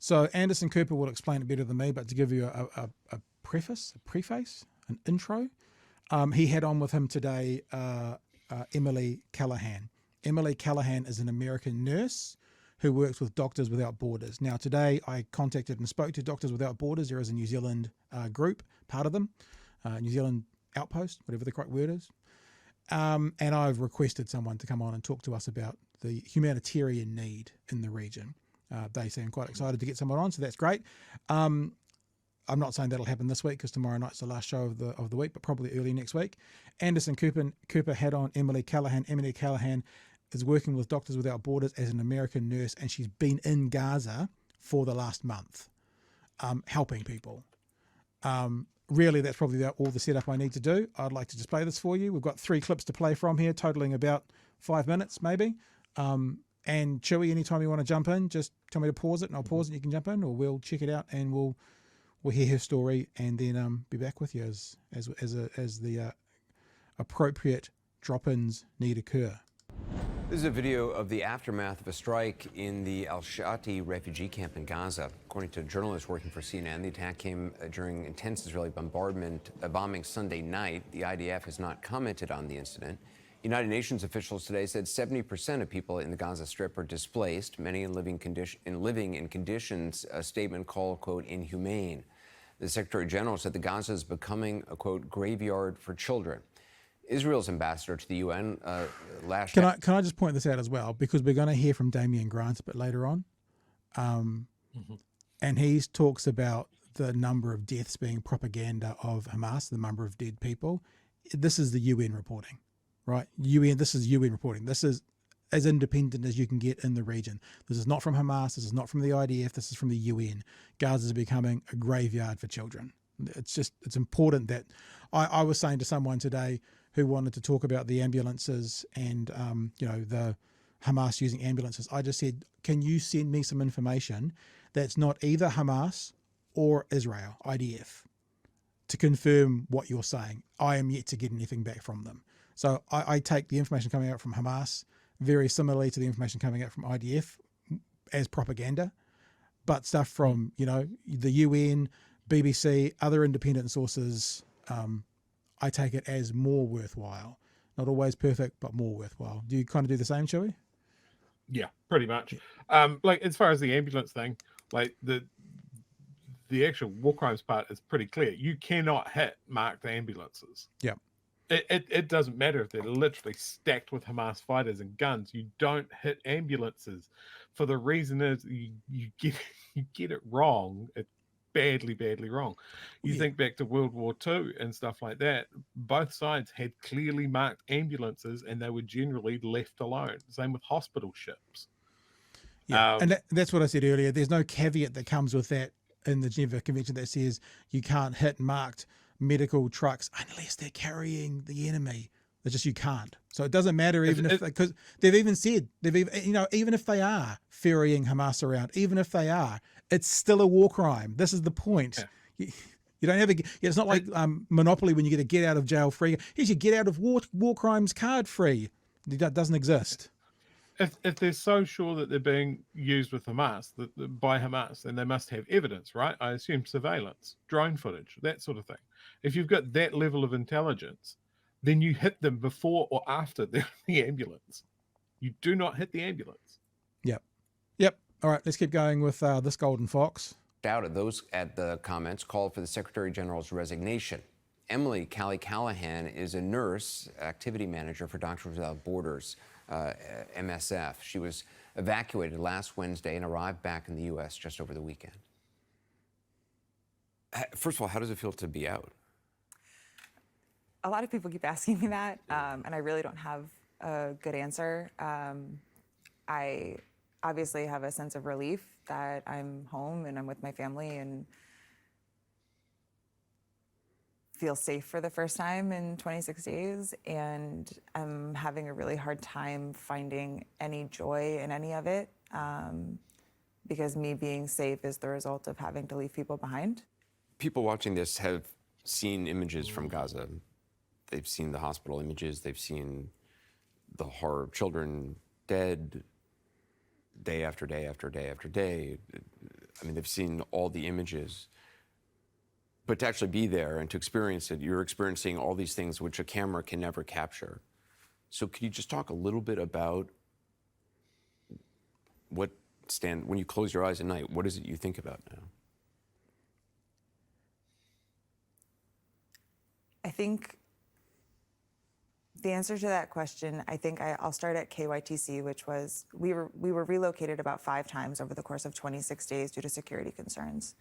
So Anderson Cooper will explain it better than me, but to give you a preface, an intro, he had on with him today Emily Callahan. Emily Callahan is an American nurse who works with Doctors Without Borders. Now, today I contacted and spoke to Doctors Without Borders. There is a New Zealand group, part of them, New Zealand Outpost, whatever the correct word is. And I've requested someone to come on and talk to us about the humanitarian need in the region. They seem quite excited to get someone on, so that's great. I'm not saying that'll happen this week because tomorrow night's the last show of the week, but probably early next week. Anderson Cooper had on Emily Callahan. Emily Callahan is working with Doctors Without Borders as an American nurse, and she's been in Gaza for the last month, helping people. Really, that's probably all the setup I need to do. I'd like to just play this for you. We've got 3 clips to play from here, totaling about 5 minutes, maybe. And Chewy, anytime you want to jump in, just tell me to pause it, and I'll pause it. You can jump in, or we'll check it out, and we'll hear her story, and then be back with you as the appropriate drop-ins need occur. This is a video of the aftermath of a strike in the al-Shati refugee camp in Gaza. According to journalists working for CNN, the attack came during intense Israeli bombing Sunday night. The IDF has not commented on the incident. United Nations officials today said 70% of people in the Gaza Strip are displaced, many living in conditions a statement called, quote, inhumane. The Secretary General said that Gaza is becoming a, quote, graveyard for children. Israel's ambassador to the UN last... Can I just point this out as well, because we're going to hear from Damien Grant a bit later on, and he talks about the number of deaths being propaganda of Hamas, the number of dead people. This is the UN reporting, right? This is UN reporting. This is as independent as you can get in the region. This is not from Hamas. This is not from the IDF. This is from the UN. Gaza is becoming a graveyard for children. It's important that I was saying to someone today who wanted to talk about the ambulances and, the Hamas using ambulances. I just said, can you send me some information that's not either Hamas or Israel, IDF, to confirm what you're saying? I am yet to get anything back from them. So I take the information coming out from Hamas very similarly to the information coming out from IDF as propaganda, but stuff from, the UN, BBC, other independent sources, I take it as more worthwhile. Not always perfect, but more worthwhile. Do you kind of do the same, Chewy? Yeah, pretty much. As far as the ambulance thing, the actual war crimes part is pretty clear. You cannot hit marked ambulances. Yeah. It doesn't matter if they're literally stacked with Hamas fighters and guns. You don't hit ambulances, for the reason is you get it wrong. It's badly wrong. You think back to World War II and stuff like that. Both sides had clearly marked ambulances, and they were generally left alone. Same with hospital ships. Yeah, and that's what I said earlier. There's no caveat that comes with that in the Geneva Convention that says you can't hit marked medical trucks unless they're carrying the enemy. It's just you can't. So it doesn't matter because they've even said even if they are ferrying Hamas around, even if they are, it's still a war crime. This is the point. Yeah. You don't have it's not like Monopoly when you get a get out of jail free. Here's your get out of war crimes card free. That doesn't exist. If they're so sure that they're being used with Hamas, by Hamas, then they must have evidence, right? I assume surveillance, drone footage, that sort of thing. If you've got that level of intelligence, then you hit them before or after the ambulance. You do not hit the ambulance. Yep. All right, let's keep going with this golden fox. Out at the comments called for the Secretary General's resignation. Emily Callahan is a nurse, activity manager for Doctors Without Borders, MSF. She was evacuated last Wednesday and arrived back in the U.S. just over the weekend. First of all, how does it feel to be out? A lot of people keep asking me that, and I really don't have a good answer. I obviously have a sense of relief that I'm home and I'm with my family and feel safe for the first time in 26 days, and I'm having a really hard time finding any joy in any of it, because me being safe is the result of having to leave people behind. People watching this have seen images from Gaza. They've seen the hospital images. They've seen the horror of children dead day after day after day after day. I mean, they've seen all the images. But to actually be there and to experience it, you're experiencing all these things which a camera can never capture. So could you just talk a little bit about when you close your eyes at night, what is it you think about now? I think the answer to that question, I'll start at KYTC, which was we were relocated about 5 times over the course of 26 days due to security concerns.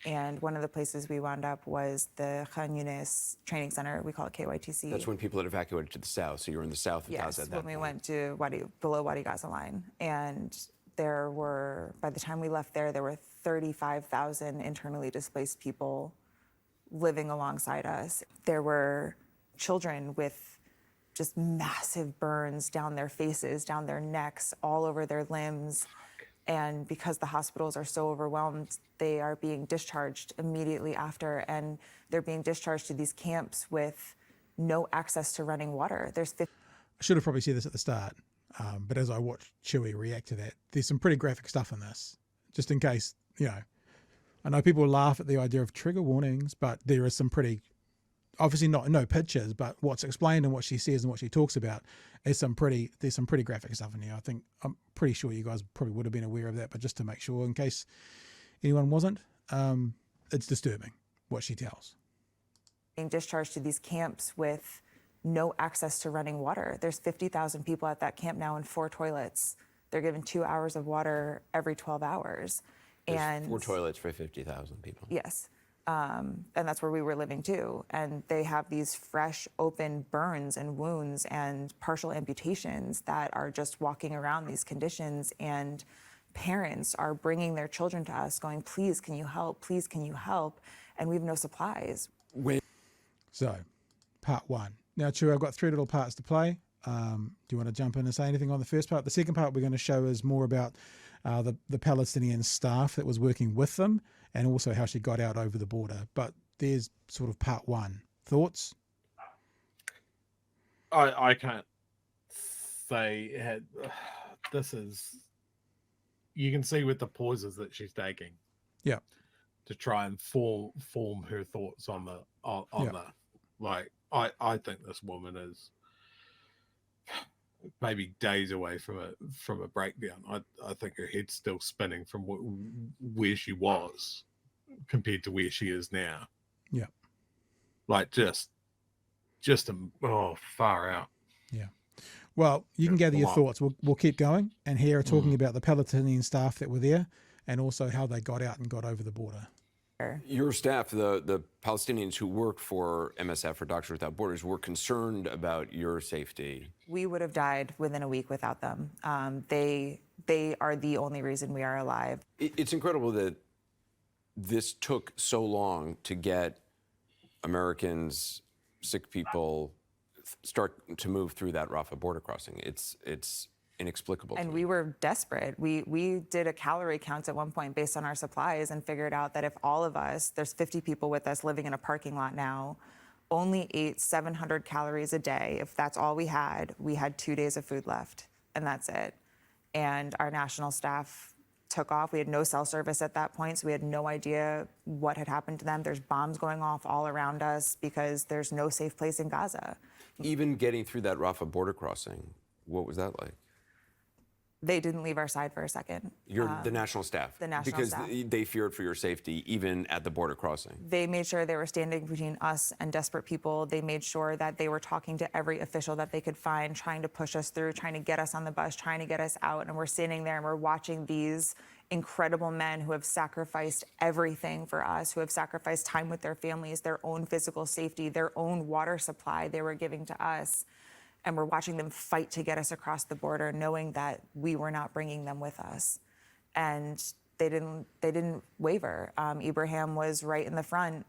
And one of the places we wound up was the Khan Yunis Training Center. We call it KYTC. That's when people had evacuated to the south. So you were in the south of Gaza at that point. Yes, when we went to below Wadi Gaza line. And by the time we left there were 35,000 internally displaced people living alongside us. There were children with just massive burns down their faces, down their necks, all over their limbs. And because the hospitals are so overwhelmed, they are being discharged immediately after, and they're being discharged to these camps with no access to running water. I should have probably said this at the start, but as I watched Chewie react to that, there's some pretty graphic stuff in this, just in case, I know people laugh at the idea of trigger warnings, but there is some pretty, obviously no pictures, but what's explained and what she says and what she talks about is there's some pretty graphic stuff in here. I'm pretty sure you guys probably would have been aware of that, but just to make sure, in case anyone wasn't, it's disturbing what she tells. Being discharged to these camps with no access to running water. There's 50,000 people at that camp now in 4 toilets. They're given 2 hours of water every 12 hours. There's 4 toilets for 50,000 people. Yes. And that's where we were living too. And they have these fresh, open burns and wounds and partial amputations that are just walking around these conditions. And parents are bringing their children to us going, please, can you help? Please, can you help? And we have no supplies. So, part 1. Now, Chewie, I've got 3 little parts to play. Do you want to jump in and say anything on the first part? The second part we're going to show is more about the Palestinian staff that was working with them, and also how she got out over the border. But there's sort of part 1. Thoughts? I can't say this is. You can see with the pauses that she's taking. Yeah. To try and form her thoughts on the like. I think this woman is maybe days away from a breakdown. I think her head's still spinning from where she was compared to where she is now. Yeah. Like just far out. Yeah. Well, you can gather your thoughts. We'll keep going and hear her talking about the Palestinian staff that were there and also how they got out and got over the border. Your staff, the Palestinians who worked for MSF or Doctors Without Borders, were concerned about your safety. We would have died within a week without them. They are the only reason we are alive. It's incredible that this took so long to get Americans, sick people, start to move through that Rafah border crossing. It's inexplicable. And we were desperate. We did a calorie count at one point based on our supplies and figured out that if all of us, there's 50 people with us living in a parking lot now, only ate 700 calories a day. If that's all we had 2 days of food left, and that's it. And our national staff took off. We had no cell service at that point, so we had no idea what had happened to them. There's bombs going off all around us because there's no safe place in Gaza. Even getting through that Rafah border crossing, what was that like? They didn't leave our side for a second. The national staff? The national because staff. Because they feared for your safety, even at the border crossing. They made sure they were standing between us and desperate people. They made sure that they were talking to every official that they could find, trying to push us through, trying to get us on the bus, trying to get us out. And we're standing there and we're watching these incredible men who have sacrificed everything for us, who have sacrificed time with their families, their own physical safety, their own water supply they were giving to us. And we're watching them fight to get us across the border, knowing that we were not bringing them with us. And they didn't waver. Ibrahim was right in the front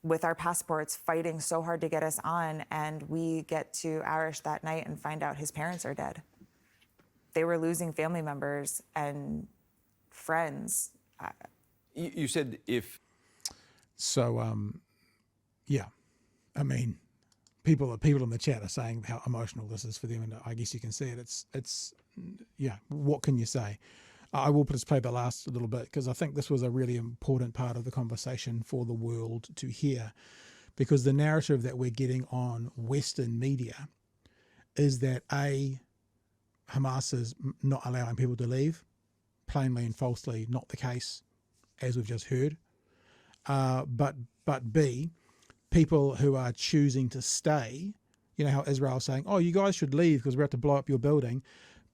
with our passports, fighting so hard to get us on. And we get to Arish that night and find out his parents are dead. They were losing family members and friends. You said if... So, yeah, I mean... People in the chat are saying how emotional this is for them, and I guess you can see it. It's yeah. What can you say? I will just play the last little bit because I think this was a really important part of the conversation for the world to hear, because the narrative that we're getting on Western media is that Hamas is not allowing people to leave, plainly and falsely not the case, as we've just heard. But B, people who are choosing to stay, you know how Israel's saying, oh, you guys should leave because we're about to blow up your building.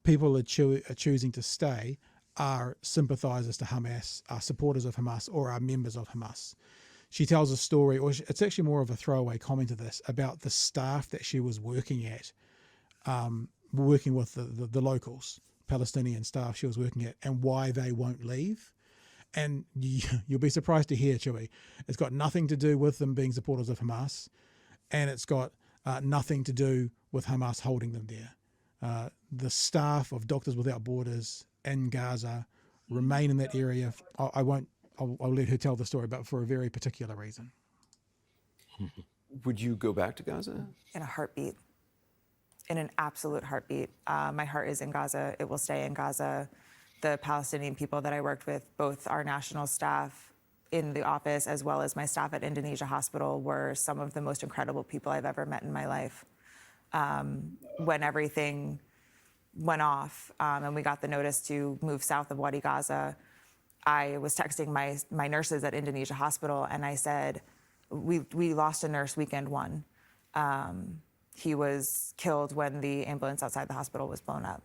People are choosing to stay are sympathizers to Hamas, are supporters of Hamas, or are members of Hamas. She tells a story, or it's actually more of a throwaway comment to this, about the staff that she was working at, working with the locals, Palestinian staff she was working at, and why they won't leave. And you'll be surprised to hear, Chewy, it's got nothing to do with them being supporters of Hamas, and it's got nothing to do with Hamas holding them there. The staff of Doctors Without Borders in Gaza remain in that area. I'll let her tell the story, but for a very particular reason. Would you go back to Gaza? In a heartbeat, in an absolute heartbeat. My heart is in Gaza. It will stay in Gaza. The Palestinian people that I worked with, both our national staff in the office as well as my staff at Indonesia Hospital, were some of the most incredible people I've ever met in my life. When everything went off and we got the notice to move south of Wadi Gaza, I was texting my nurses at Indonesia Hospital, and I said, we lost a nurse weekend one. He was killed when the ambulance outside the hospital was blown up.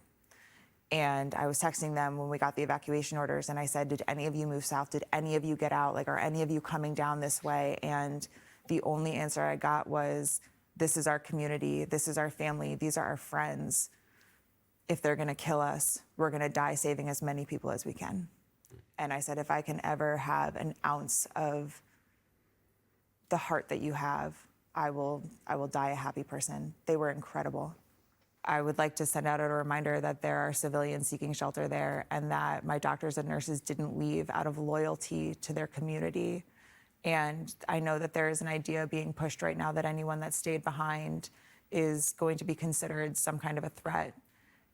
And I was texting them when we got the evacuation orders, and I said, did any of you move south? Did any of you get out? Like, are any of you coming down this way? And the only answer I got was, this is our community, this is our family, these are our friends. If they're gonna kill us, we're gonna die saving as many people as we can. And I said, if I can ever have an ounce of the heart that you have, I will die a happy person. They were incredible. I would like to send out a reminder that there are civilians seeking shelter there, and that my doctors and nurses didn't leave out of loyalty to their community. And I know that there is an idea being pushed right now that anyone that stayed behind is going to be considered some kind of a threat.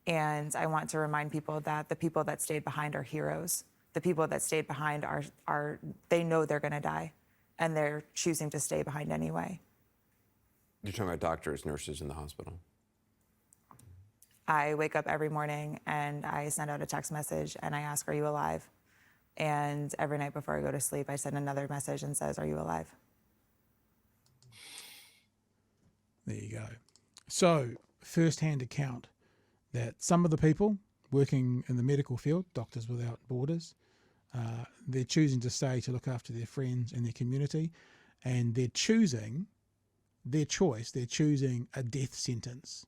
And I want to remind people that the people that stayed behind are heroes. The people that stayed behind are they know they're gonna die, and they're choosing to stay behind anyway. You're talking about doctors, nurses in the hospital. I wake up every morning and I send out a text message and I ask, are you alive? And every night before I go to sleep, I send another message and says, are you alive? There you go. So, first-hand account that some of the people working in the medical field, Doctors Without Borders, they're choosing to stay to look after their friends and their community, and they're choosing a death sentence.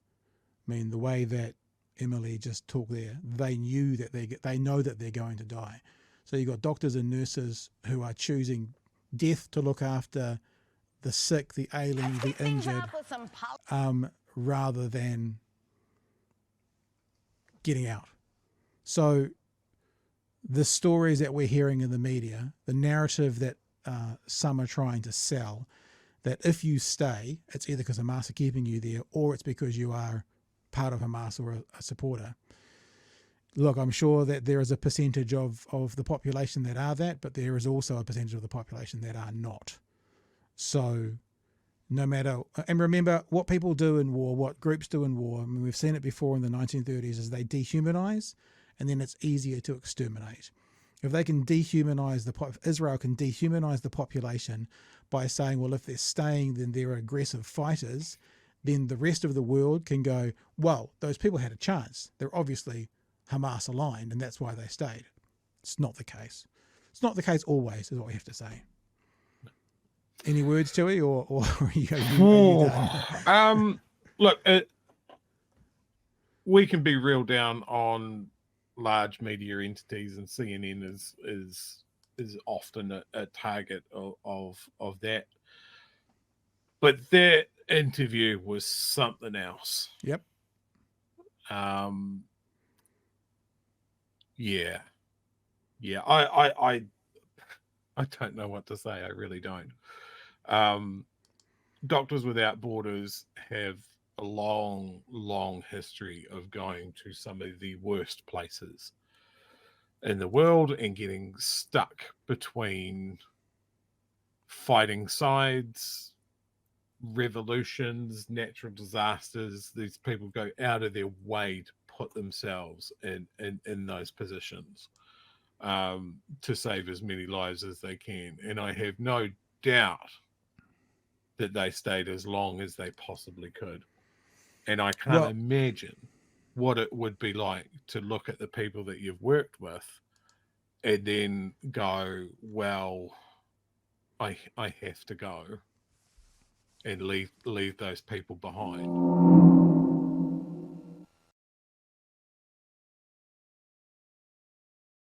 I mean, the way that Emily just talked there, they know that they're going to die. So you've got doctors and nurses who are choosing death to look after the sick, the ailing, the injured, rather than getting out. So the stories that we're hearing in the media, the narrative that some are trying to sell, that if you stay, it's either because Hamas are keeping you there or it's because you are part of Hamas or a supporter. Look, I'm sure that there is a percentage of the population that are that, but there is also a percentage of the population that are not. So no matter, and remember what people do in war, what groups do in war, I mean, we've seen it before in the 1930s, is they dehumanize and then it's easier to exterminate. If they can dehumanize Israel can dehumanize the population by saying, well, if they're staying, then they're aggressive fighters, then the rest of the world can go, well, those people had a chance. They're obviously Hamas aligned, and that's why they stayed. It's not the case. It's not the case always, is what we have to say. Any words, Chewy, or are you done? Look, we can be real down on large media entities, and CNN is often a target of that. But that interview was something else. Yep. Yeah. I don't know what to say. I really don't. Doctors Without Borders have a long history of going to some of the worst places. in the world and getting stuck between fighting sides, revolutions, natural disasters. These people go out of their way to put themselves in those positions to save as many lives as they can. And I have no doubt that they stayed as long as they possibly could. And I can't Well, imagine what it would be like to look at the people that you've worked with and then go, well, I have to go and leave those people behind.